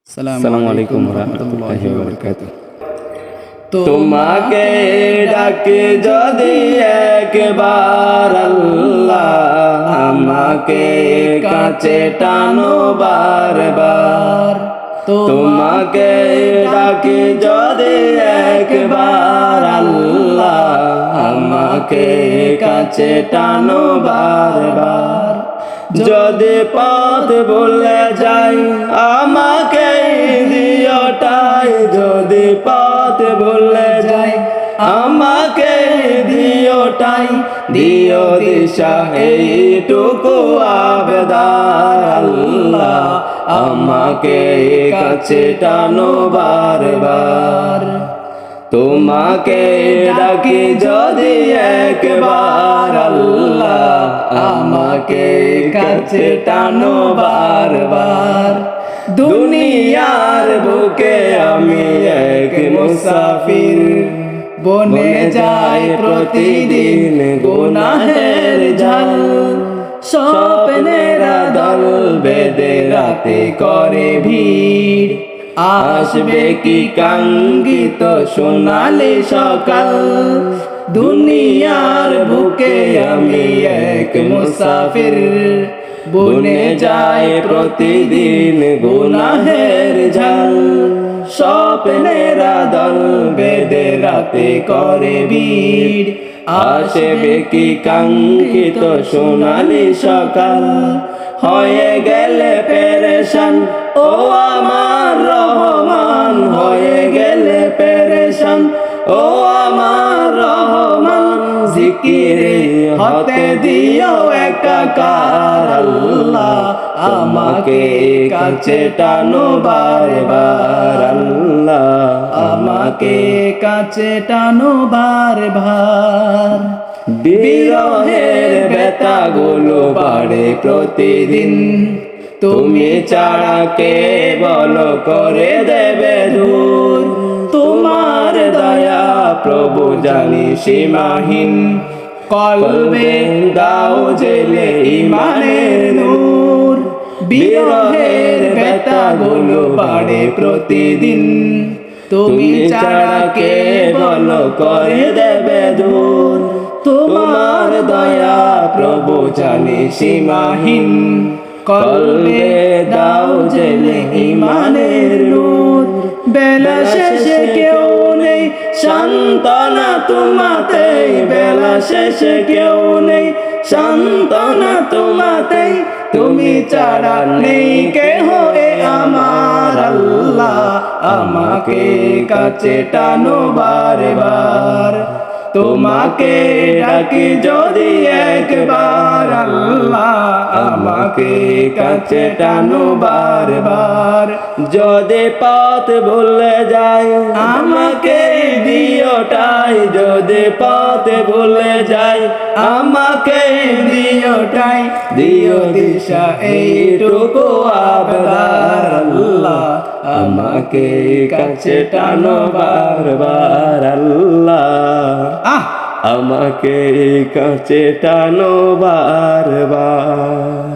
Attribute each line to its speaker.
Speaker 1: আসসালামু আলাইকুম ওয়া রাহমাতুল্লাহি ওয়া বারাকাতুহু।
Speaker 2: তোমাকে ডাকে যদি একবার আল্লাহ, আমাকে কাছে টানো বারবার। তোমাকে ডাকে যদি একবার আল্লাহ, আমাকে কাছে টানো বারবার। যদি পথ ভুলে যাই আমাকে দিওটাই, যদি পথ ভুলে যাই আমাকে দিওটাই, দিও দিশা এইটুকু আবেদন আল্লাহ, আমাকে কাছে টানো বারবার। তোমাকে ডাকি যদি একবার আল্লাহ, আমাকে কাছে টানো বারবার। দুনিয়ার বুকে আমি এক মুসাফির, বনে যাই প্রতিদিন গুনাহের জাল। স্বপ্নেরা দল বেঁধে রাতে করে ভিড়, আসবে কি কাঙ্ক্ষিত সোনালি সকাল। দুনিয়ার বুকে আমি এক মুসাফির, বনে যায় প্রতিদিন গুনাহের ঝাল। স্বপ্নেরা দল বেঁধে রাতে করে ভিড়, আসবে কি কাঙ্ক্ষিত সোনালি সকাল। হয়ে গেলে পেরেশান ও আমার রহমান, হয়ে গেলে পেরেশান ও আমার রহমান। জিকিরে হতে দিও একাকার আল্লাহ, আমাকে কাছে টানো বারবার আল্লাহ, আমাকে কাছে টানো বারবার। বিরহের ব্যথাগুলো বাড়ে প্রতিদিন, তুমি ছাড়া কে বলো করে দেবে দূর। তোমার দয়া প্রভু জানি সীমাহীন, কলবে দাও জেলে ইমানের নূর। বিরহের ব্যথাগুলো বাড়ে প্রতিদিন, তুমি ছাড়া কে বলো করে দেবে দূর। তোমার দয়া প্রভু জানি সীমাহীন, কলবে দাও জেলে ইমানের নূর। বেলা শেষে কেউ নেই সান্ত্বনা তোমাতেই, বেলা শেষে কেউ নেই সান্ত্বনা তোমাতেই। তুমি ছাড়া নেই কেহ এ আমার আল্লাহ, আমাকে কাছে টানো বারবার। তোমাকে ডাকি যদি একবার আল্লাহ, আমাকে কাছে টানো বারবার। যদি পথ ভুলে যাই আমাকে দিওটাই, যদি পথ ভুলে যাই আমাকে দিওটাই, দিও দিশা এইটুকু আবেদন আল্লাহ, আমাকে কাছে টানো বারবার আল্লাহ, আমাকে কাছে টানো বারবার।